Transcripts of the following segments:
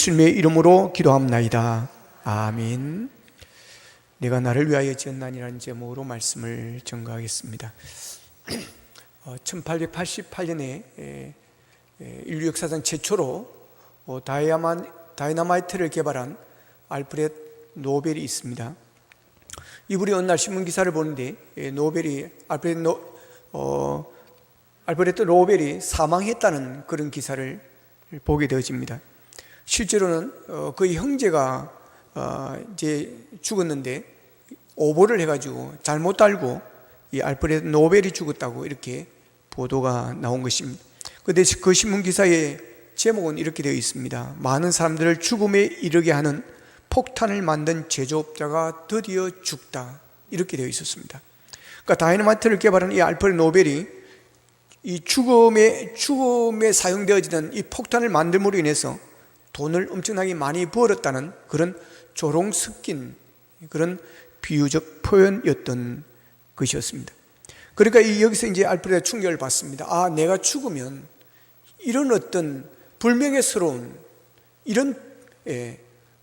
예수님의 이름으로 기도합나이다. 아멘. 내가 나를 위하여 지었나니라는 제목으로 말씀을 전가하겠습니다. 1888년에 인류 역사상 최초로 다이너마이트를 개발한 알프레드 노벨이 있습니다. 이분이 어느 날 신문 기사를 보는데 알프레드 노벨이 사망했다는 그런 기사를 보게 되어집니다. 실제로는 그의 형제가 이제 죽었는데 오보를 해가지고 잘못 알고 이 알프레드 노벨이 죽었다고 이렇게 보도가 나온 것입니다. 그런데 그 신문 기사의 제목은 이렇게 되어 있습니다. 많은 사람들을 죽음에 이르게 하는 폭탄을 만든 제조업자가 드디어 죽다, 이렇게 되어 있었습니다. 그러니까 다이너마이트를 개발한 이 알프레드 노벨이 이 죽음에 사용되어지는 이 폭탄을 만듦으로 인해서 돈을 엄청나게 많이 벌었다는 그런 조롱 섞인 그런 비유적 표현이었던 것이었습니다. 그러니까 여기서 이제 알프레드가 충격을 받습니다. 내가 죽으면 이런 어떤 불명예스러운 이런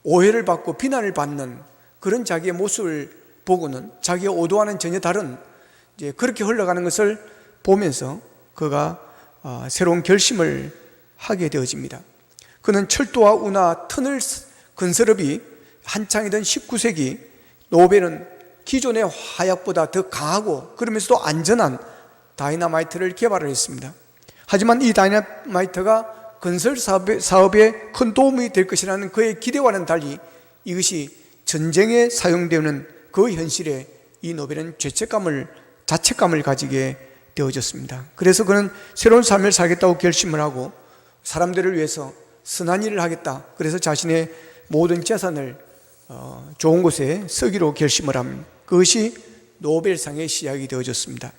오해를 받고 비난을 받는 그런 자기의 모습을 보고는 자기의 오도와는 전혀 다른 이제 그렇게 흘러가는 것을 보면서 그가 새로운 결심을 하게 되어집니다. 그는 철도와 운하, 터널 건설업이 한창이던 19세기 노벨은 기존의 화약보다 더 강하고 그러면서도 안전한 다이너마이트를 개발을 했습니다. 하지만 이 다이너마이트가 건설 사업에 큰 도움이 될 것이라는 그의 기대와는 달리 이것이 전쟁에 사용되는 그 현실에 이 노벨은 자책감을 가지게 되어졌습니다. 그래서 그는 새로운 삶을 살겠다고 결심을 하고 사람들을 위해서 선한 일을 하겠다. 그래서 자신의 모든 재산을 좋은 곳에 쓰기로 결심을 합니다. 그것이 노벨상의 시작이 되어졌습니다.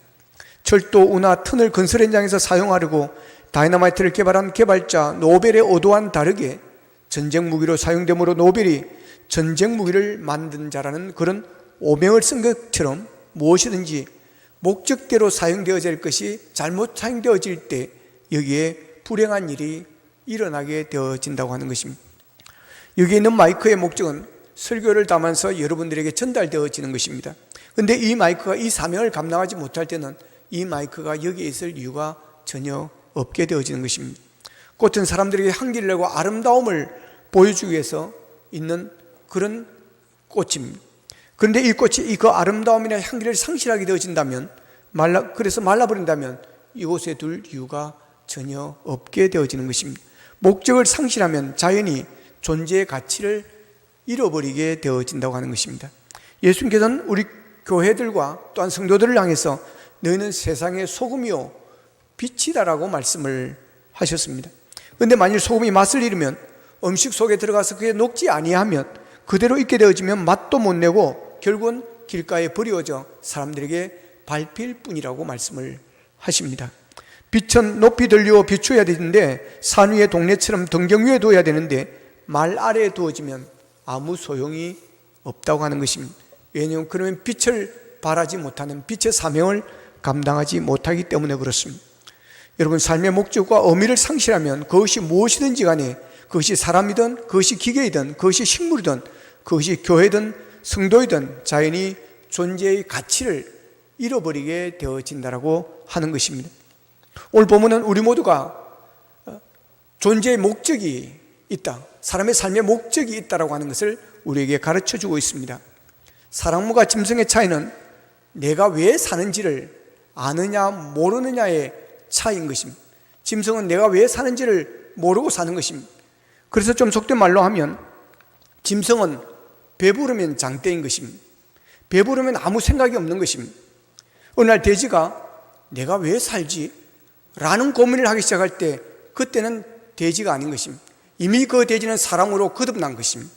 철도, 운하, 터널 건설 현장에서 사용하려고 다이너마이트를 개발한 개발자 노벨의 의도와는 다르게 전쟁 무기로 사용되므로 노벨이 전쟁 무기를 만든 자라는 그런 오명을 쓴 것처럼 무엇이든지 목적대로 사용되어질 것이 잘못 사용되어질 때 여기에 불행한 일이 일어나게 되어진다고 하는 것입니다. 여기에 있는 마이크의 목적은 설교를 담아서 여러분들에게 전달되어지는 것입니다. 그런데 이 마이크가 이 사명을 감당하지 못할 때는 이 마이크가 여기에 있을 이유가 전혀 없게 되어지는 것입니다. 꽃은 사람들에게 향기를 내고 아름다움을 보여주기 위해서 있는 그런 꽃입니다. 그런데 이 꽃이 그 아름다움이나 향기를 상실하게 되어진다면, 그래서 말라버린다면 이곳에 둘 이유가 전혀 없게 되어지는 것입니다. 목적을 상실하면 자연히 존재의 가치를 잃어버리게 되어진다고 하는 것입니다. 예수님께서는 우리 교회들과 또한 성도들을 향해서 너희는 세상의 소금이요 빛이다라고 말씀을 하셨습니다. 그런데 만일 소금이 맛을 잃으면 음식 속에 들어가서 그게 녹지 아니하면 그대로 있게 되어지면 맛도 못 내고 결국은 길가에 버려져 사람들에게 밟힐 뿐이라고 말씀을 하십니다. 빛은 높이 들려 비추어야 되는데 산 위에 동네처럼 등경 위에 둬야 되는데 말 아래에 두어지면 아무 소용이 없다고 하는 것입니다. 왜냐하면 그러면 빛을 발하지 못하는 빛의 사명을 감당하지 못하기 때문에 그렇습니다. 여러분, 삶의 목적과 의미를 상실하면 그것이 무엇이든지 간에 그것이 사람이든 그것이 기계이든 그것이 식물이든 그것이 교회든 성도이든 자연히 존재의 가치를 잃어버리게 되어진다라고 하는 것입니다. 오늘 본문은 우리 모두가 존재의 목적이 있다, 사람의 삶의 목적이 있다라고 하는 것을 우리에게 가르쳐주고 있습니다. 사람과 짐승의 차이는 내가 왜 사는지를 아느냐 모르느냐의 차이인 것입니다. 짐승은 내가 왜 사는지를 모르고 사는 것입니다. 그래서 좀 속된 말로 하면 짐승은 배부르면 장대인 것입니다. 배부르면 아무 생각이 없는 것입니다. 어느 날 돼지가 내가 왜 살지? 라는 고민을 하기 시작할 때 그때는 돼지가 아닌 것입니다. 이미 그 돼지는 사람으로 거듭난 것입니다.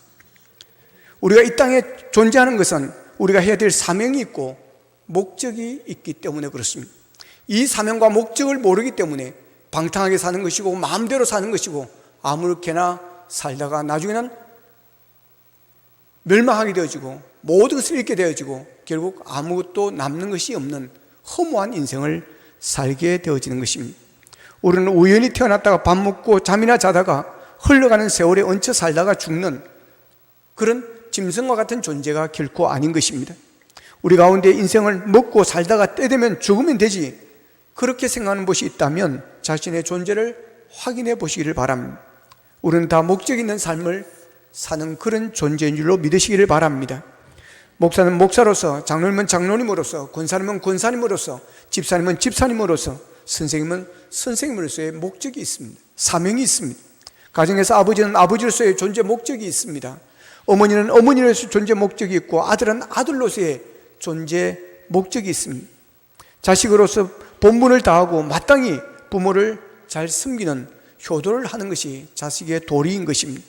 우리가 이 땅에 존재하는 것은 우리가 해야 될 사명이 있고 목적이 있기 때문에 그렇습니다. 이 사명과 목적을 모르기 때문에 방탕하게 사는 것이고 마음대로 사는 것이고 아무렇게나 살다가 나중에는 멸망하게 되어지고 모든 것을 잃게 되어지고 결국 아무것도 남는 것이 없는 허무한 인생을 살게 되어지는 것입니다. 우리는 우연히 태어났다가 밥 먹고 잠이나 자다가 흘러가는 세월에 얹혀 살다가 죽는 그런 짐승과 같은 존재가 결코 아닌 것입니다. 우리 가운데 인생을 먹고 살다가 때 되면 죽으면 되지, 그렇게 생각하는 것이 있다면 자신의 존재를 확인해 보시기를 바랍니다. 우리는 다 목적 있는 삶을 사는 그런 존재인 줄로 믿으시기를 바랍니다. 목사는 목사로서, 장로님은 장로님으로서, 권사님은 권사님으로서, 집사님은 집사님으로서, 선생님은 선생님으로서의 목적이 있습니다. 사명이 있습니다. 가정에서 아버지는 아버지로서의 존재 목적이 있습니다. 어머니는 어머니로서의 존재 목적이 있고, 아들은 아들로서의 존재 목적이 있습니다. 자식으로서 본분을 다하고 마땅히 부모를 잘 섬기는 효도를 하는 것이 자식의 도리인 것입니다.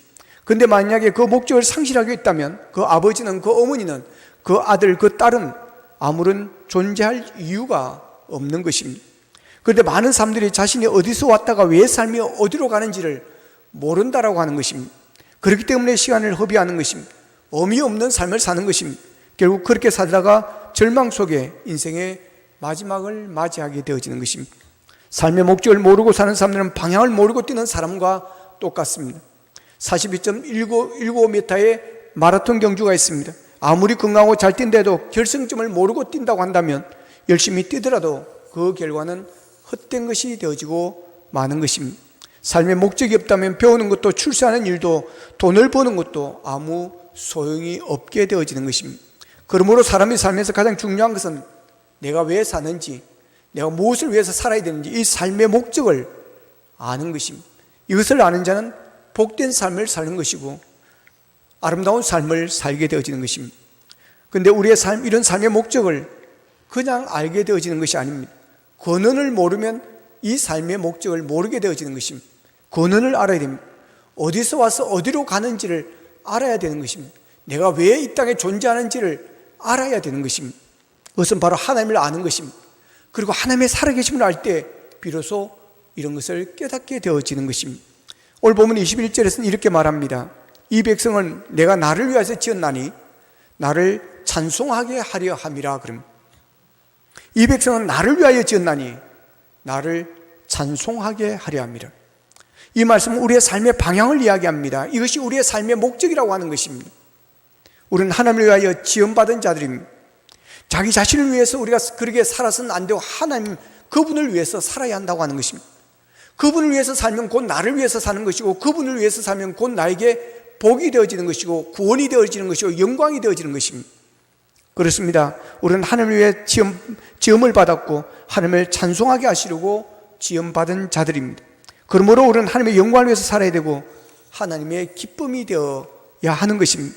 그런데 만약에 그 목적을 상실하게 있다면 그 아버지는, 그 어머니는, 그 아들, 그 딸은 아무런 존재할 이유가 없는 것입니다. 그런데 많은 사람들이 자신이 어디서 왔다가 왜 삶이 어디로 가는지를 모른다라고 하는 것입니다. 그렇기 때문에 시간을 허비하는 것입니다. 의미 없는 삶을 사는 것입니다. 결국 그렇게 살다가 절망 속에 인생의 마지막을 맞이하게 되어지는 것입니다. 삶의 목적을 모르고 사는 사람들은 방향을 모르고 뛰는 사람과 똑같습니다. 42.195m의 마라톤 경주가 있습니다. 아무리 건강하고 잘 뛴데도 결승점을 모르고 뛴다고 한다면 열심히 뛰더라도 그 결과는 헛된 것이 되어지고 마는 것입니다. 삶의 목적이 없다면 배우는 것도, 출세하는 일도, 돈을 버는 것도 아무 소용이 없게 되어지는 것입니다. 그러므로 사람이 살면서 가장 중요한 것은 내가 왜 사는지, 내가 무엇을 위해서 살아야 되는지, 이 삶의 목적을 아는 것입니다. 이것을 아는 자는 복된 삶을 사는 것이고 아름다운 삶을 살게 되어지는 것입니다. 그런데 우리의 삶, 이런 삶의 목적을 그냥 알게 되어지는 것이 아닙니다. 근원을 모르면 이 삶의 목적을 모르게 되어지는 것입니다. 근원을 알아야 됩니다. 어디서 와서 어디로 가는지를 알아야 되는 것입니다. 내가 왜 이 땅에 존재하는지를 알아야 되는 것입니다. 그것은 바로 하나님을 아는 것입니다. 그리고 하나님의 살아계심을 알 때 비로소 이런 것을 깨닫게 되어지는 것입니다. 오늘 보면 21절에서는 이렇게 말합니다. 이 백성은 내가 나를 위하여 지었나니 나를 찬송하게 하려 함이라. 그럼 이 백성은 나를 위하여 지었나니 나를 찬송하게 하려 함이라. 이 말씀은 우리의 삶의 방향을 이야기합니다. 이것이 우리의 삶의 목적이라고 하는 것입니다. 우리는 하나님을 위하여 지음받은 자들입니다. 자기 자신을 위해서 우리가 그렇게 살아서는 안 되고 하나님, 그분을 위해서 살아야 한다고 하는 것입니다. 그분을 위해서 살면 곧 나를 위해서 사는 것이고, 그분을 위해서 살면 곧 나에게 복이 되어지는 것이고, 구원이 되어지는 것이고, 영광이 되어지는 것입니다. 그렇습니다. 우리는 하나님을 위해 지음을 받았고 하나님을 찬송하게 하시려고 지음받은 자들입니다. 그러므로 우리는 하나님의 영광을 위해서 살아야 되고 하나님의 기쁨이 되어야 하는 것입니다.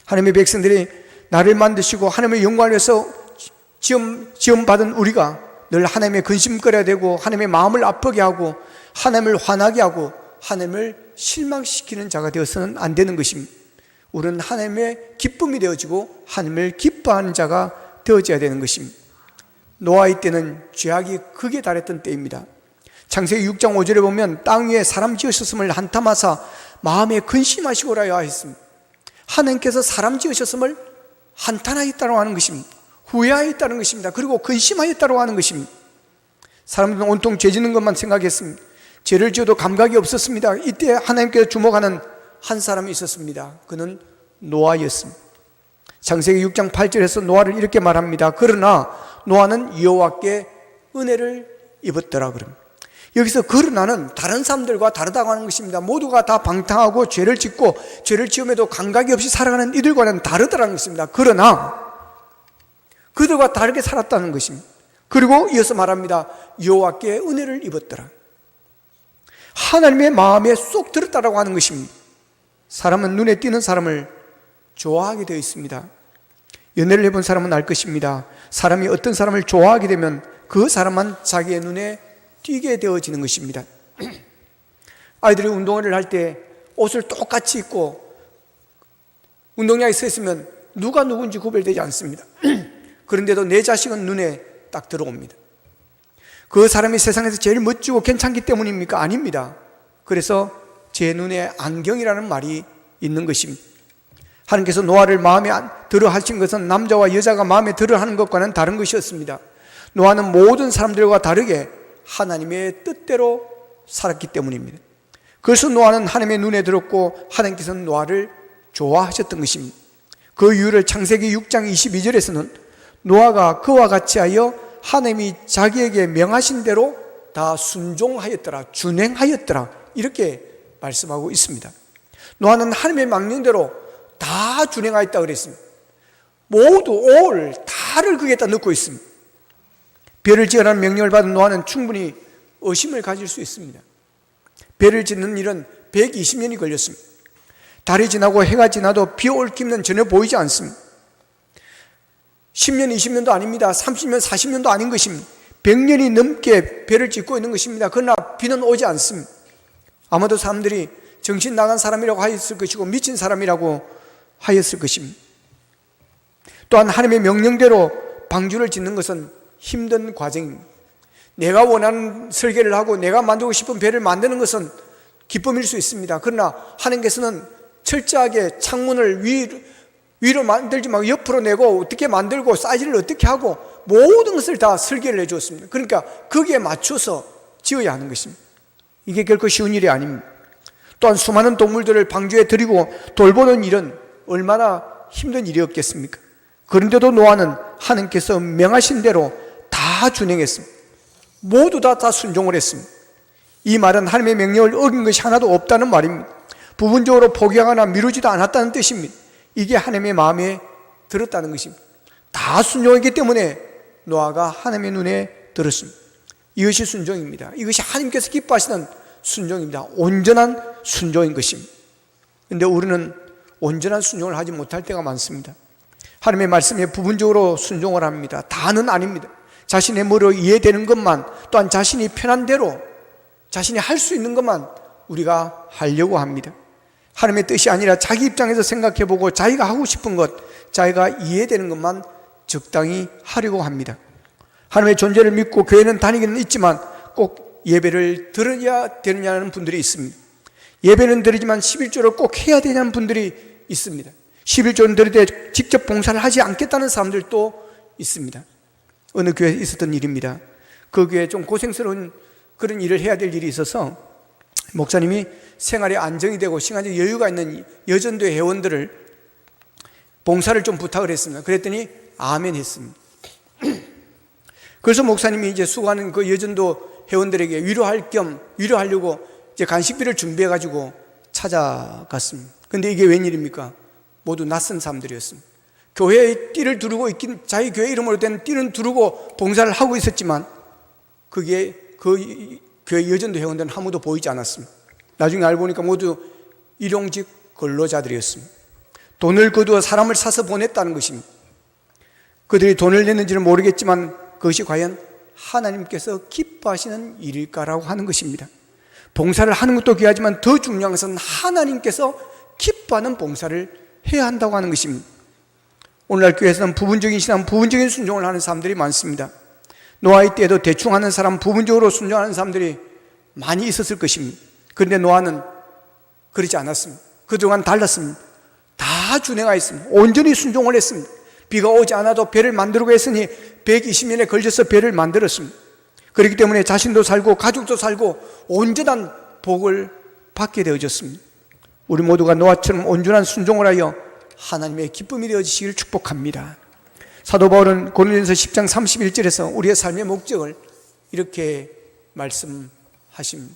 하나님의 백성들이 나를 만드시고 하나님의 영광을 위해서 지음받은 우리가 늘 하나님의 근심거려야 되고, 하나님의 마음을 아프게 하고, 하나님을 화나게 하고, 하나님을 실망시키는 자가 되어서는 안 되는 것입니다. 우리는 하나님의 기쁨이 되어지고 하나님을 기뻐하는 자가 되어져야 되는 것입니다. 노아의 때는 죄악이 극에 달했던 때입니다. 창세기 6장 5절에 보면 땅 위에 사람 지으셨음을 한탄하사 마음에 근심하시고라 하였습니다. 하나님께서 사람 지으셨음을 한탄하였다고 하는 것입니다. 후회하였다는 것입니다. 그리고 근심하였다고 하는 것입니다. 사람들은 온통 죄 짓는 것만 생각했습니다. 죄를 지어도 감각이 없었습니다. 이때 하나님께서 주목하는 한 사람이 있었습니다. 그는 노아였습니다. 창세기 6장 8절에서 노아를 이렇게 말합니다. 그러나 노아는 여호와께 은혜를 입었더라. 그럽니다. 여기서 그러나는 다른 사람들과 다르다고 하는 것입니다. 모두가 다 방탕하고 죄를 짓고 죄를 지음에도 감각이 없이 살아가는 이들과는 다르다는 것입니다. 그러나 그들과 다르게 살았다는 것입니다. 그리고 이어서 말합니다. 여호와께 은혜를 입었더라. 하나님의 마음에 쏙 들었다라고 하는 것입니다. 사람은 눈에 띄는 사람을 좋아하게 되어 있습니다. 연애를 해본 사람은 알 것입니다. 사람이 어떤 사람을 좋아하게 되면 그 사람만 자기의 눈에 띄게 되어지는 것입니다. 아이들이 운동회를 할 때 옷을 똑같이 입고 운동장에 서 있으면 누가 누군지 구별되지 않습니다. 그런데도 내 자식은 눈에 딱 들어옵니다. 그 사람이 세상에서 제일 멋지고 괜찮기 때문입니까? 아닙니다. 그래서 제 눈에 안경이라는 말이 있는 것입니다. 하나님께서 노아를 마음에 들어 하신 것은 남자와 여자가 마음에 들어 하는 것과는 다른 것이었습니다. 노아는 모든 사람들과 다르게 하나님의 뜻대로 살았기 때문입니다. 그래서 노아는 하나님의 눈에 들었고 하나님께서는 노아를 좋아하셨던 것입니다. 그 이유를 창세기 6장 22절에서는 노아가 그와 같이 하여 하나님이 자기에게 명하신 대로 다 순종하였더라, 준행하였더라, 이렇게 말씀하고 있습니다. 노아는 하나님의 명령대로 다 준행하였다 그랬습니다. 모두 all, 다를 거기에다 넣고 있습니다. 배를 지으라는 명령을 받은 노아는 충분히 의심을 가질 수 있습니다. 배를 짓는 일은 120년이 걸렸습니다. 달이 지나고 해가 지나도 비 올 기미는 전혀 보이지 않습니다. 10년, 20년도 아닙니다. 30년, 40년도 아닌 것입니다. 100년이 넘게 배를 짓고 있는 것입니다. 그러나 비는 오지 않습니다. 아마도 사람들이 정신 나간 사람이라고 하였을 것이고 미친 사람이라고 하였을 것입니다. 또한 하나님의 명령대로 방주를 짓는 것은 힘든 과정입니다. 내가 원하는 설계를 하고 내가 만들고 싶은 배를 만드는 것은 기쁨일 수 있습니다. 그러나 하나님께서는 철저하게 창문을 위로 만들지 말고 옆으로 내고 어떻게 만들고 사이즈를 어떻게 하고 모든 것을 다 설계를 해주었습니다. 그러니까 거기에 맞춰서 지어야 하는 것입니다. 이게 결코 쉬운 일이 아닙니다. 또한 수많은 동물들을 방주에 들이고 돌보는 일은 얼마나 힘든 일이었겠습니까? 그런데도 노아는 하나님께서 명하신 대로 다 준행했습니다. 모두 다 순종을 했습니다. 이 말은 하나님의 명령을 어긴 것이 하나도 없다는 말입니다. 부분적으로 포기하거나 미루지도 않았다는 뜻입니다. 이게 하나님의 마음에 들었다는 것입니다. 다 순종했기 때문에 노아가 하나님의 눈에 들었습니다. 이것이 순종입니다. 이것이 하나님께서 기뻐하시는 순종입니다. 온전한 순종인 것입니다. 그런데 우리는 온전한 순종을 하지 못할 때가 많습니다. 하나님의 말씀에 부분적으로 순종을 합니다. 다는 아닙니다. 자신의 머리로 이해되는 것만, 또한 자신이 편한 대로 자신이 할 수 있는 것만 우리가 하려고 합니다. 하나님의 뜻이 아니라 자기 입장에서 생각해보고 자기가 하고 싶은 것, 자기가 이해되는 것만 적당히 하려고 합니다. 하나님의 존재를 믿고 교회는 다니기는 있지만 꼭 예배를 드려야 되느냐는 분들이 있습니다. 예배는 드리지만 11조를 꼭 해야 되냐는 분들이 있습니다. 11조는 드릴 때 직접 봉사를 하지 않겠다는 사람들도 있습니다. 어느 교회에 있었던 일입니다. 그 교회에 좀 고생스러운 그런 일을 해야 될 일이 있어서 목사님이 생활에 안정이 되고 시간적 여유가 있는 여전도의 회원들을 봉사를 좀 부탁을 했습니다. 그랬더니 아멘 했습니다. 그래서 목사님이 이제 수고하는 그 여전도 회원들에게 위로하려고 이제 간식비를 준비해 가지고 찾아갔습니다. 근데 이게 웬일입니까? 모두 낯선 사람들이었습니다. 교회의 띠를 두르고 있긴, 자기 교회 이름으로 된 띠는 두르고 봉사를 하고 있었지만 그게 그 교회 여전도 회원들은 아무도 보이지 않았습니다. 나중에 알고 보니까 모두 일용직 근로자들이었습니다. 돈을 거두어 사람을 사서 보냈다는 것입니다. 그들이 돈을 냈는지는 모르겠지만 그것이 과연 하나님께서 기뻐하시는 일일까라고 하는 것입니다. 봉사를 하는 것도 귀하지만 더 중요한 것은 하나님께서 기뻐하는 봉사를 해야 한다고 하는 것입니다. 오늘날 교회에서는 부분적인 신앙, 부분적인 순종을 하는 사람들이 많습니다. 노아의 때에도 대충 하는 사람, 부분적으로 순종하는 사람들이 많이 있었을 것입니다. 그런데 노아는 그러지 않았습니다. 그동안 달랐습니다. 다 준행하였습니다. 온전히 순종을 했습니다. 비가 오지 않아도 배를 만들고 했으니 120년에 걸쳐서 배를 만들었습니다. 그렇기 때문에 자신도 살고 가족도 살고 온전한 복을 받게 되어졌습니다. 우리 모두가 노아처럼 온전한 순종을 하여 하나님의 기쁨이 되어지시기를 축복합니다. 사도 바울은 고린도전서 10장 31절에서 우리의 삶의 목적을 이렇게 말씀하십니다.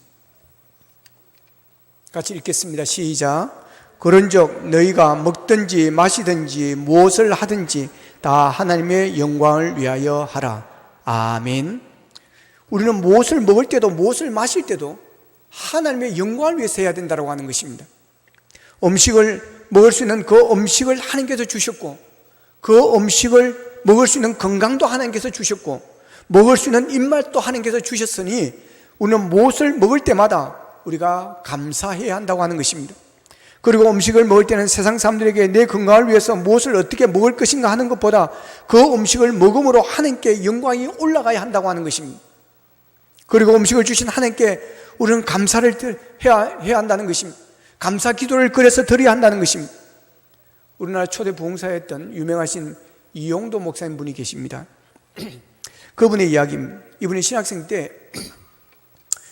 같이 읽겠습니다. 시작. 그런즉 너희가 먹든지 마시든지 무엇을 하든지 다 하나님의 영광을 위하여 하라. 아멘. 우리는 무엇을 먹을 때도 무엇을 마실 때도 하나님의 영광을 위해서 해야 된다고 하는 것입니다. 음식을 먹을 수 있는 그 음식을 하나님께서 주셨고, 그 음식을 먹을 수 있는 건강도 하나님께서 주셨고, 먹을 수 있는 입맛도 하나님께서 주셨으니 우리는 무엇을 먹을 때마다 우리가 감사해야 한다고 하는 것입니다. 그리고 음식을 먹을 때는 세상 사람들에게 내 건강을 위해서 무엇을 어떻게 먹을 것인가 하는 것보다 그 음식을 먹음으로 하나님께 영광이 올라가야 한다고 하는 것입니다. 그리고 음식을 주신 하나님께 우리는 감사를 해야 한다는 것입니다. 감사 기도를 그래서 드려야 한다는 것입니다. 우리나라 초대 부흥사였던 유명하신 이용도 목사님 분이 계십니다. 그분의 이야기입니다. 이분이 신학생 때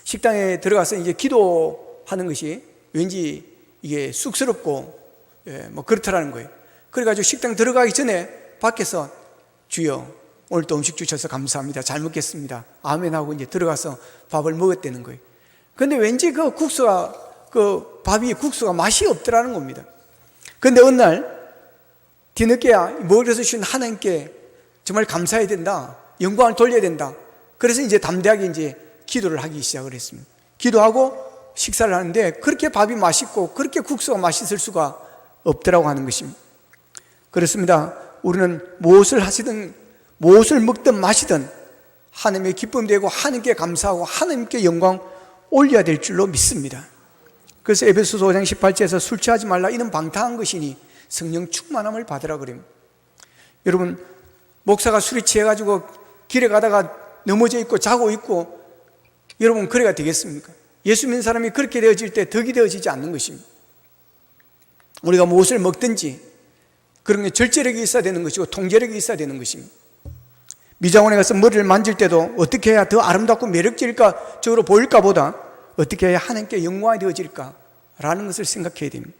식당에 들어가서 이제 기도하고 하는 것이 왠지 이게 쑥스럽고 뭐 그렇더라는 거예요. 그래가지고 식당 들어가기 전에 밖에서 주여 오늘도 음식 주셔서 감사합니다, 잘 먹겠습니다, 아멘 하고 이제 들어가서 밥을 먹었다는 거예요. 근데 왠지 그 국수가 맛이 없더라는 겁니다. 근데 어느 날 뒤늦게야 먹여서 주신 하나님께 정말 감사해야 된다, 영광을 돌려야 된다. 그래서 이제 담대하게 이제 기도를 하기 시작을 했습니다. 기도하고 식사를 하는데 그렇게 밥이 맛있고 그렇게 국수가 맛있을 수가 없더라고 하는 것입니다. 그렇습니다. 우리는 무엇을 하시든 무엇을 먹든 마시든 하나님의 기쁨 되고 하나님께 감사하고 하나님께 영광 올려야 될 줄로 믿습니다. 그래서 에베소서 5장 18절에서 술 취하지 말라, 이는 방탕한 것이니 성령 충만함을 받으라 그럽니다. 여러분, 목사가 술이 취해가지고 길에 가다가 넘어져 있고 자고 있고, 여러분 그래가 되겠습니까? 예수 믿는 사람이 그렇게 되어질 때 덕이 되어지지 않는 것입니다. 우리가 무엇을 먹든지 그런 게 절제력이 있어야 되는 것이고 통제력이 있어야 되는 것입니다. 미장원에 가서 머리를 만질 때도 어떻게 해야 더 아름답고 매력적일까, 적으로 보일까 보다 어떻게 해야 하나님께 영광이 되어질까 라는 것을 생각해야 됩니다.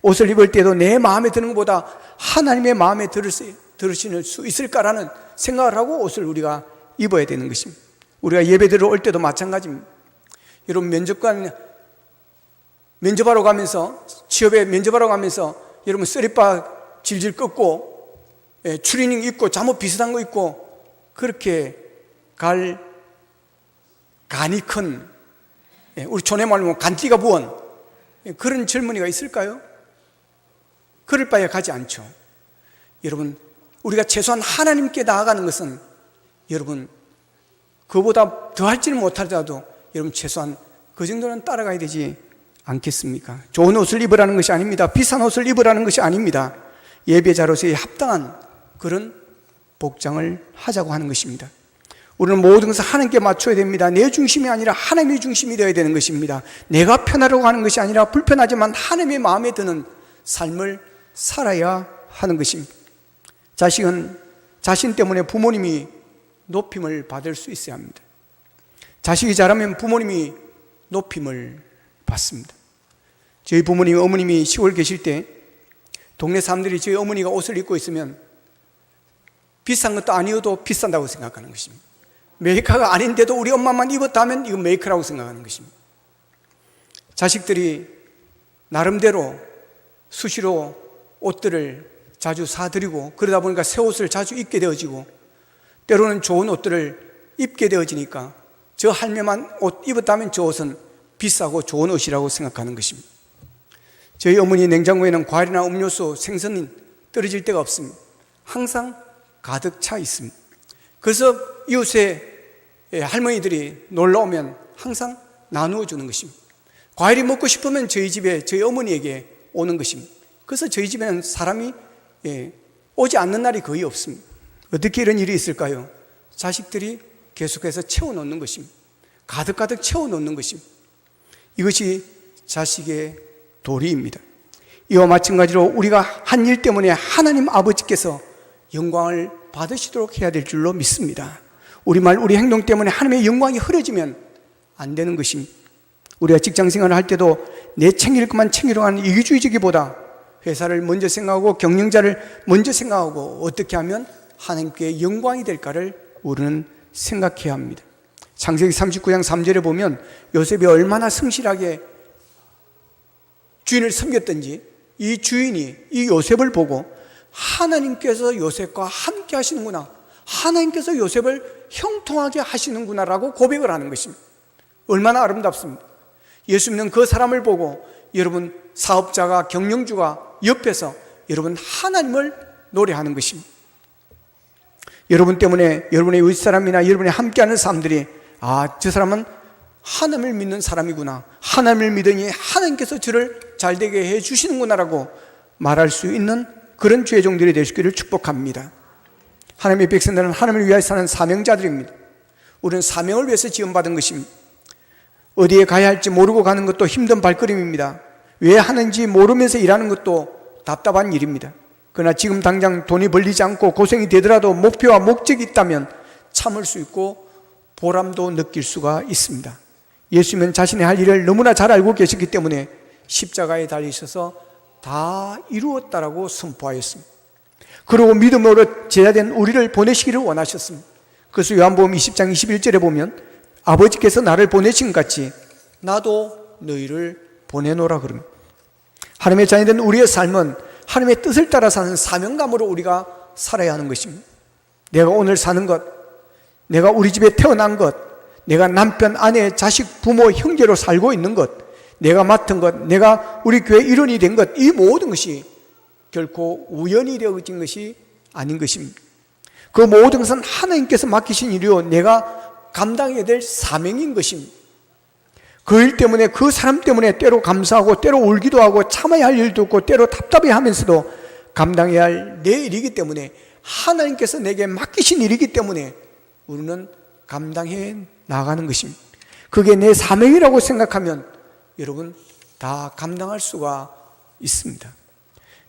옷을 입을 때도 내 마음에 드는 것보다 하나님의 마음에 들으실 수 있을까라는 생각을 하고 옷을 우리가 입어야 되는 것입니다. 우리가 예배 들어올 때도 마찬가지입니다. 여러분, 면접하러 가면서, 취업에 면접하러 가면서 여러분 쓰리바 질질 꺾고 추리닝 입고 잠옷 비슷한 거 입고 그렇게 갈 간이 큰, 우리 촌에 말하면 간띠가 부은 그런 젊은이가 있을까요? 그럴 바에 가지 않죠. 여러분, 우리가 최소한 하나님께 나아가는 것은 여러분 그보다 더 할지는 못하더라도 여러분 최소한 그 정도는 따라가야 되지 않겠습니까? 좋은 옷을 입으라는 것이 아닙니다. 비싼 옷을 입으라는 것이 아닙니다. 예배자로서의 합당한 그런 복장을 하자고 하는 것입니다. 우리는 모든 것을 하나님께 맞춰야 됩니다. 내 중심이 아니라 하나님의 중심이 되어야 되는 것입니다. 내가 편하려고 하는 것이 아니라 불편하지만 하나님의 마음에 드는 삶을 살아야 하는 것입니다. 자식은 자신 때문에 부모님이 높임을 받을 수 있어야 합니다. 자식이 자라면 부모님이 높임을 받습니다. 저희 부모님, 어머님이 시골 계실 때 동네 사람들이 저희 어머니가 옷을 입고 있으면 비싼 것도 아니어도 비싼다고 생각하는 것입니다. 메이커가 아닌데도 우리 엄마만 입었다면 이건 메이커라고 생각하는 것입니다. 자식들이 나름대로 수시로 옷들을 자주 사드리고 그러다 보니까 새 옷을 자주 입게 되어지고 때로는 좋은 옷들을 입게 되어지니까 저 할매만 옷 입었다면 저 옷은 비싸고 좋은 옷이라고 생각하는 것입니다. 저희 어머니 냉장고에는 과일이나 음료수, 생선이 떨어질 데가 없습니다. 항상 가득 차 있습니다. 그래서 이웃에 할머니들이 놀러 오면 항상 나누어 주는 것입니다. 과일이 먹고 싶으면 저희 집에 저희 어머니에게 오는 것입니다. 그래서 저희 집에는 사람이 오지 않는 날이 거의 없습니다. 어떻게 이런 일이 있을까요? 자식들이 계속해서 채워놓는 것입니다. 가득가득 채워놓는 것입니다. 이것이 자식의 도리입니다. 이와 마찬가지로 우리가 한 일 때문에 하나님 아버지께서 영광을 받으시도록 해야 될 줄로 믿습니다. 우리 말, 우리 행동 때문에 하나님의 영광이 흐려지면 안 되는 것입니다. 우리가 직장생활을 할 때도 내 챙길 것만 챙기려고 하는 이기주의적이보다 회사를 먼저 생각하고 경영자를 먼저 생각하고 어떻게 하면 하나님께 영광이 될까를 우리는 생각해야 합니다. 창세기 39장 3절에 보면 요셉이 얼마나 성실하게 주인을 섬겼던지 이 주인이 이 요셉을 보고 하나님께서 요셉과 함께 하시는구나, 하나님께서 요셉을 형통하게 하시는구나 라고 고백을 하는 것입니다. 얼마나 아름답습니까? 예수 믿는 그 사람을 보고 여러분 사업자가, 경영주가 옆에서 여러분 하나님을 노래하는 것입니다. 여러분 때문에 여러분의 윗사람이나 여러분이 함께하는 사람들이 저 사람은 하나님을 믿는 사람이구나, 하나님을 믿으니 하나님께서 저를 잘되게 해주시는구나 라고 말할 수 있는 그런 주의 종들이 되시기를 축복합니다. 하나님의 백성들은 하나님을 위하여 사는 사명자들입니다. 우리는 사명을 위해서 지원받은 것입니다. 어디에 가야 할지 모르고 가는 것도 힘든 발걸음입니다. 왜 하는지 모르면서 일하는 것도 답답한 일입니다. 그러나 지금 당장 돈이 벌리지 않고 고생이 되더라도 목표와 목적이 있다면 참을 수 있고 보람도 느낄 수가 있습니다. 예수님은 자신의 할 일을 너무나 잘 알고 계셨기 때문에 십자가에 달리셔서 다 이루었다라고 선포하였습니다. 그리고 믿음으로 제자된 우리를 보내시기를 원하셨습니다. 그래서 요한복음 20장 21절에 보면 아버지께서 나를 보내신 것 같이 나도 너희를 보내노라 그럽니다. 하나님의 자녀된 우리의 삶은 하나님의 뜻을 따라 사는 사명감으로 우리가 살아야 하는 것입니다. 내가 오늘 사는 것, 내가 우리 집에 태어난 것, 내가 남편, 아내, 자식, 부모, 형제로 살고 있는 것, 내가 맡은 것, 내가 우리 교회 일원이 된 것, 이 모든 것이 결코 우연히 되어진 것이 아닌 것입니다. 그 모든 것은 하나님께서 맡기신 일이요 내가 감당해야 될 사명인 것입니다. 그 일 때문에, 그 사람 때문에 때로 감사하고 때로 울기도 하고 참아야 할 일도 있고 때로 답답해하면서도 감당해야 할 내 일이기 때문에, 하나님께서 내게 맡기신 일이기 때문에 우리는 감당해 나가는 것입니다. 그게 내 사명이라고 생각하면 여러분 다 감당할 수가 있습니다.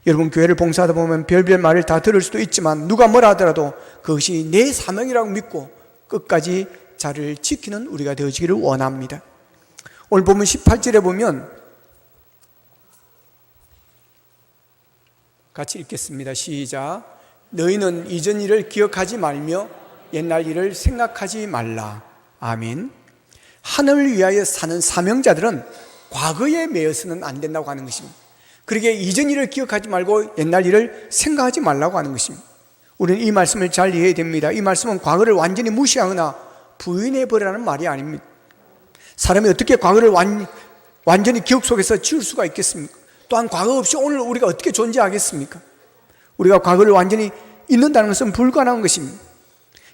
여러분 교회를 봉사하다 보면 별별 말을 다 들을 수도 있지만 누가 뭐라 하더라도 그것이 내 사명이라고 믿고 끝까지 자리를 지키는 우리가 되어지기를 원합니다. 오늘 보면 18절에 보면 같이 읽겠습니다. 시작. 너희는 이전 일을 기억하지 말며 옛날 일을 생각하지 말라. 아멘. 하늘을 위하여 사는 사명자들은 과거에 매여서는 안 된다고 하는 것입니다. 그러기에 이전 일을 기억하지 말고 옛날 일을 생각하지 말라고 하는 것입니다. 우리는 이 말씀을 잘 이해해야 됩니다. 이 말씀은 과거를 완전히 무시하거나 부인해버리라는 말이 아닙니다. 사람이 어떻게 과거를 완전히 기억 속에서 지울 수가 있겠습니까? 또한 과거 없이 오늘 우리가 어떻게 존재하겠습니까? 우리가 과거를 완전히 잊는다는 것은 불가능한 것입니다.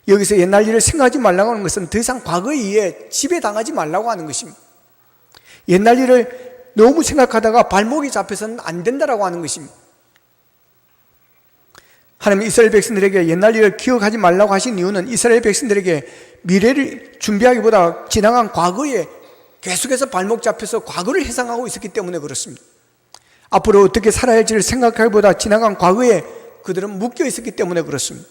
여기서 옛날 일을 생각하지 말라고 하는 것은 더 이상 과거에 의해 지배당하지 말라고 하는 것입니다. 옛날 일을 너무 생각하다가 발목이 잡혀서는 안 된다라고 하는 것입니다. 하나님은 이스라엘 백성들에게 옛날 일을 기억하지 말라고 하신 이유는 이스라엘 백성들에게 미래를 준비하기보다 지나간 과거에 계속해서 발목 잡혀서 과거를 회상하고 있었기 때문에 그렇습니다. 앞으로 어떻게 살아야 할지를 생각하기보다 지나간 과거에 그들은 묶여 있었기 때문에 그렇습니다.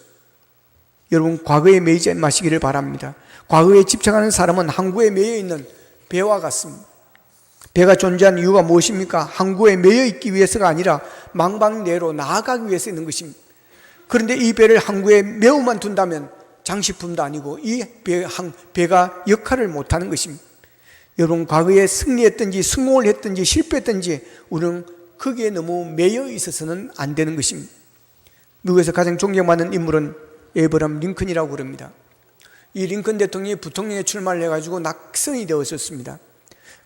여러분 과거에 매이지 마시기를 바랍니다. 과거에 집착하는 사람은 항구에 매여 있는 배와 같습니다. 배가 존재하는 이유가 무엇입니까? 항구에 매여 있기 위해서가 아니라 망방내로 나아가기 위해서 있는 것입니다. 그런데 이 배를 항구에 메우만 둔다면 장식품도 아니고 이 배가 역할을 못하는 것입니다. 여러분 과거에 승리했든지 성공을 했든지 실패했든지 우리는 거기에 너무 매여 있어서는 안 되는 것입니다. 미국에서 가장 존경받는 인물은 에이브러함 링컨이라고 그럽니다. 이 링컨 대통령이 부통령에 출마를 해가지고 낙선이 되었었습니다.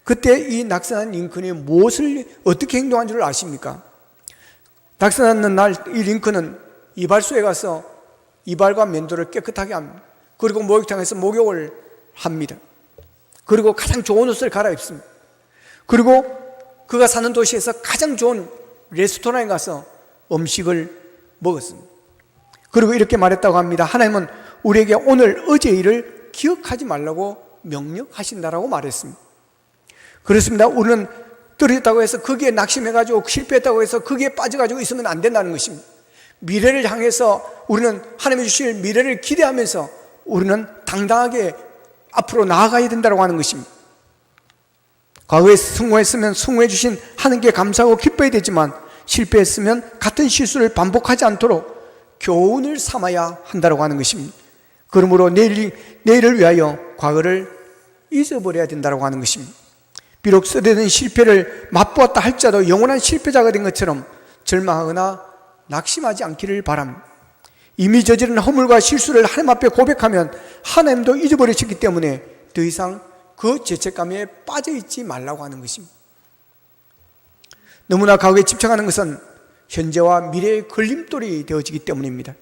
그때 이 낙선한 링컨이 무엇을 어떻게 행동한 줄 아십니까? 낙선하는 날 이 링컨은 이발소에 가서 이발과 면도를 깨끗하게 합니다. 그리고 목욕탕에서 목욕을 합니다. 그리고 가장 좋은 옷을 갈아입습니다. 그리고 그가 사는 도시에서 가장 좋은 레스토랑에 가서 음식을 먹었습니다. 그리고 이렇게 말했다고 합니다. 하나님은 우리에게 오늘 어제 일을 기억하지 말라고 명령하신다라고 말했습니다. 그렇습니다. 우리는 떨어졌다고 해서 거기에 낙심해가지고 실패했다고 해서 거기에 빠져가지고 있으면 안 된다는 것입니다. 미래를 향해서 우리는 하나님이 주실 미래를 기대하면서 우리는 당당하게 앞으로 나아가야 된다고 하는 것입니다. 과거에 성공했으면 성공해 주신 하나님께 감사하고 기뻐야 되지만 실패했으면 같은 실수를 반복하지 않도록 교훈을 삼아야 한다고 하는 것입니다. 그러므로 내일을 위하여 과거를 잊어버려야 된다고 하는 것입니다. 비록 쓰러진 실패를 맛보았다 할지라도 영원한 실패자가 된 것처럼 절망하거나 낙심하지 않기를 바랍니다. 이미 저지른 허물과 실수를 하나님 앞에 고백하면 하나님도 잊어버리셨기 때문에 더 이상 그 죄책감에 빠져있지 말라고 하는 것입니다. 너무나 과거에 집착하는 것은 현재와 미래의 걸림돌이 되어지기 때문입니다.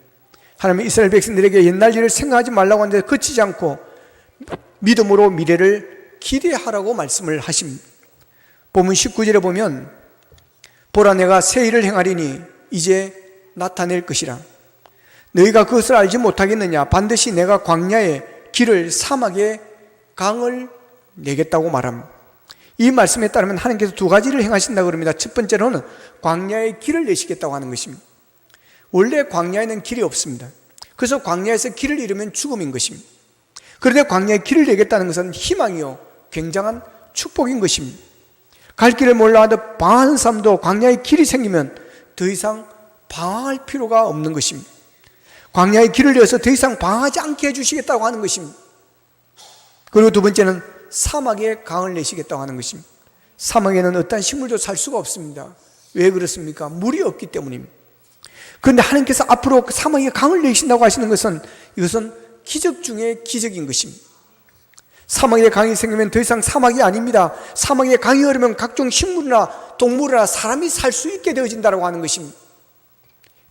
하나님은 이스라엘 백성들에게 옛날 일을 생각하지 말라고 하는데 그치지 않고 믿음으로 미래를 기대하라고 말씀을 하십니다. 본문 19절에 보면 보라 내가 새 일을 행하리니 이제 나타낼 것이라. 너희가 그것을 알지 못하겠느냐? 반드시 내가 광야에 길을 사막에 강을 내겠다고 말합니다. 이 말씀에 따르면 하나님께서 두 가지를 행하신다고 그럽니다. 첫 번째로는 광야에 길을 내시겠다고 하는 것입니다. 원래 광야에는 길이 없습니다. 그래서 광야에서 길을 잃으면 죽음인 것입니다. 그런데 광야에 길을 내겠다는 것은 희망이요 굉장한 축복인 것입니다. 갈 길을 몰라도 방황하는 사람도 광야의 길이 생기면 더 이상 방황할 필요가 없는 것입니다. 광야의 길을 내서 더 이상 방황하지 않게 해주시겠다고 하는 것입니다. 그리고 두 번째는 사막에 강을 내시겠다고 하는 것입니다. 사막에는 어떤 식물도 살 수가 없습니다. 왜 그렇습니까? 물이 없기 때문입니다. 그런데 하나님께서 앞으로 그 사막에 강을 내신다고 하시는 것은 이것은 기적 중에 기적인 것입니다. 사막에 강이 생기면 더 이상 사막이 아닙니다. 사막에 강이 흐르면 각종 식물이나 동물이나 사람이 살 수 있게 되어진다고 하는 것입니다.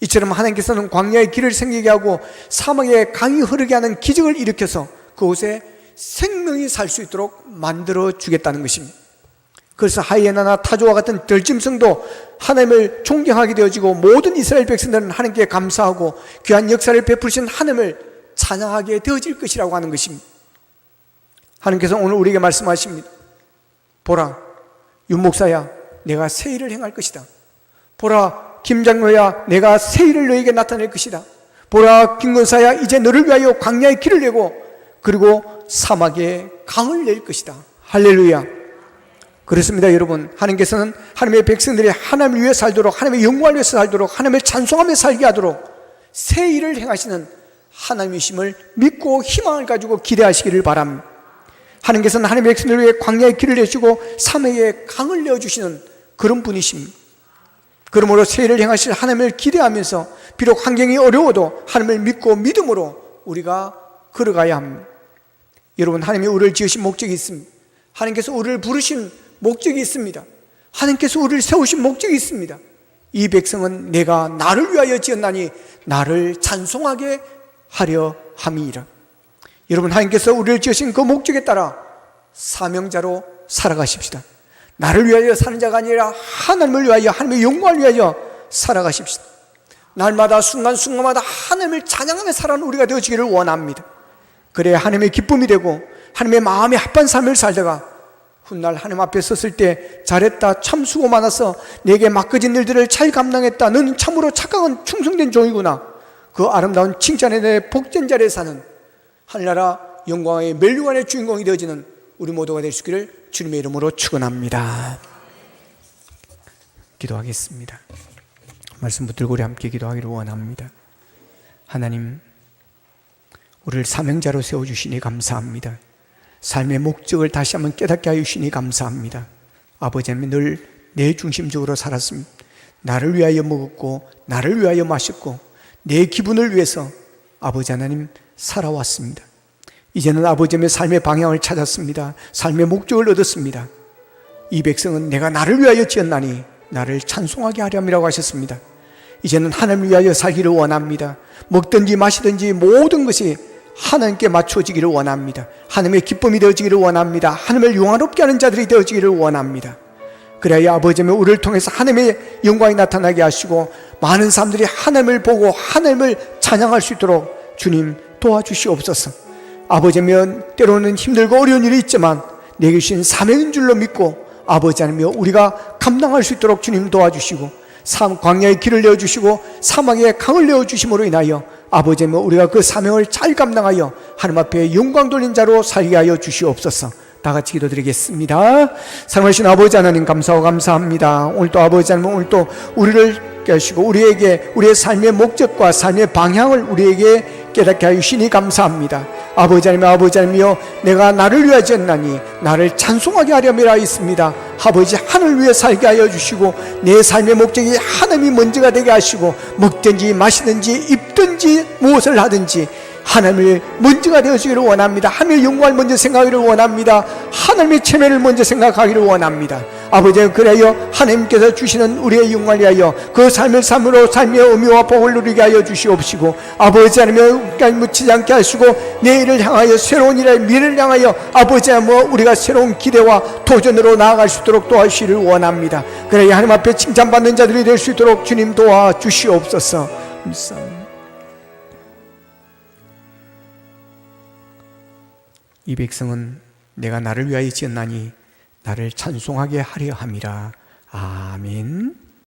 이처럼 하나님께서는 광야의 길을 생기게 하고 사막에 강이 흐르게 하는 기적을 일으켜서 그곳에 생명이 살 수 있도록 만들어 주겠다는 것입니다. 그래서 하이에나나 타조와 같은 들짐승도 하나님을 존경하게 되어지고 모든 이스라엘 백성들은 하나님께 감사하고 귀한 역사를 베푸신 하나님을 찬양하게 되어질 것이라고 하는 것입니다. 하나님께서 오늘 우리에게 말씀하십니다. 보라, 윤 목사야, 내가 새 일을 행할 것이다. 보라, 김장로야, 내가 새 일을 너에게 나타낼 것이다. 보라, 김건사야, 이제 너를 위하여 광야의 길을 내고 그리고 사막에 강을 낼 것이다. 할렐루야. 그렇습니다, 여러분. 하나님께서는 하나님의 백성들이 하나님을 위해 살도록, 하나님의 영광을 위해서 살도록, 하나님을 찬송하며 살게 하도록 새 일을 행하시는 하나님이심을 믿고 희망을 가지고 기대하시기를 바랍니다. 하나님께서는 하나님의 백성들을 위해 광야의 길을 내시고 사막에 강을 내어주시는 그런 분이십니다. 그러므로 새 일을 행하실 하나님을 기대하면서 비록 환경이 어려워도 하나님을 믿고 믿음으로 우리가 걸어가야 합니다. 여러분, 하나님이 우리를 지으신 목적이 있습니다. 하나님께서 우리를 부르신 목적이 있습니다. 하나님께서 우리를 세우신 목적이 있습니다. 이 백성은 내가 나를 위하여 지었나니 나를 찬송하게 하려 함이니라. 여러분, 하나님께서 우리를 지으신 그 목적에 따라 사명자로 살아가십시다. 나를 위하여 사는 자가 아니라 하나님을 위하여, 하나님의 영광을 위하여 살아가십시다. 날마다 순간순간마다 하나님을 찬양하며 살아가는 우리가 되어지기를 원합니다. 그래야 하나님의 기쁨이 되고 하나님의 마음에 합한 삶을 살다가 훗날 하나님 앞에 섰을 때 잘했다, 참 수고 많아서 내게 맡겨진 일들을 잘 감당했다, 너는 참으로 착각한 충성된 종이구나, 그 아름다운 칭찬에 대해 복된 자리에 사는 하늘나라 영광의 멸류관의 주인공이 되어지는 우리 모두가 될 수 있기를 주님의 이름으로 축원합니다. 기도하겠습니다. 말씀 붙들고 우리 함께 기도하기를 원합니다. 하나님, 우리를 사명자로 세워주시니 감사합니다. 삶의 목적을 다시 한번 깨닫게 하여 주시니 감사합니다. 아버지 하나님, 늘 내 중심적으로 살았습니다. 나를 위하여 먹었고 나를 위하여 마셨고 내 기분을 위해서 아버지 하나님 살아왔습니다. 이제는 아버지 하나님의 삶의 방향을 찾았습니다. 삶의 목적을 얻었습니다. 이 백성은 내가 나를 위하여 지었나니 나를 찬송하게 하려 함이라고 하셨습니다. 이제는 하나님을 위하여 살기를 원합니다. 먹든지 마시든지 모든 것이 하나님께 맞춰지기를 원합니다. 하나님의 기쁨이 되어지기를 원합니다. 하나님을 영화롭게 하는 자들이 되어지기를 원합니다. 그래야 아버지 하나님, 우리를 통해서 하나님의 영광이 나타나게 하시고 많은 사람들이 하나님을 보고 하나님을 찬양할 수 있도록 주님 도와주시옵소서. 아버지 하나님, 때로는 힘들고 어려운 일이 있지만 내게 주신 사명인 줄로 믿고 아버지 하나님, 우리가 감당할 수 있도록 주님 도와주시고 광야의 길을 내어주시고 사막에 강을 내어주심으로 인하여 아버지 하나님, 우리가 그 사명을 잘 감당하여 하나님 앞에 영광 돌린 자로 살게 하여 주시옵소서. 다 같이 기도드리겠습니다. 사랑하신 아버지 하나님, 감사하고 감사합니다. 오늘 또 아버지 하나님, 오늘 또 우리를 깨우시고 우리에게 우리의 삶의 목적과 삶의 방향을 우리에게 깨닫게 하여 주시니 감사합니다. 아버지 하나님이여, 내가 나를 위하여 지었나니 나를 찬송하게 하려니라 있습니다. 아버지, 하늘 위에 살게 하여 주시고 내 삶의 목적이 하나님이 먼저가 되게 하시고 먹든지 마시든지 입든지 무엇을 하든지 하나님을 먼저가 되어주기를 원합니다. 하나님의 영광을 먼저 생각하기를 원합니다. 하나님의 체면을 먼저 생각하기를 원합니다. 아버지, 그래요 하나님께서 주시는 우리의 영광을 위하여 그 삶을 삶으로 삶의 의미와 복을 누리게 하여 주시옵시고 아버지 하나님, 묻히지 않게 하시고 내일을 향하여 새로운 일의 미래를 향하여 아버지 하나님, 우리가 새로운 기대와 도전으로 나아갈 수 있도록 도와주시기를 원합니다. 그래야 하나님 앞에 칭찬받는 자들이 될 수 있도록 주님 도와주시옵소서. 감사합니다. 이 백성은 내가 나를 위하여 지었나니 나를 찬송하게 하려 함이라. 아멘.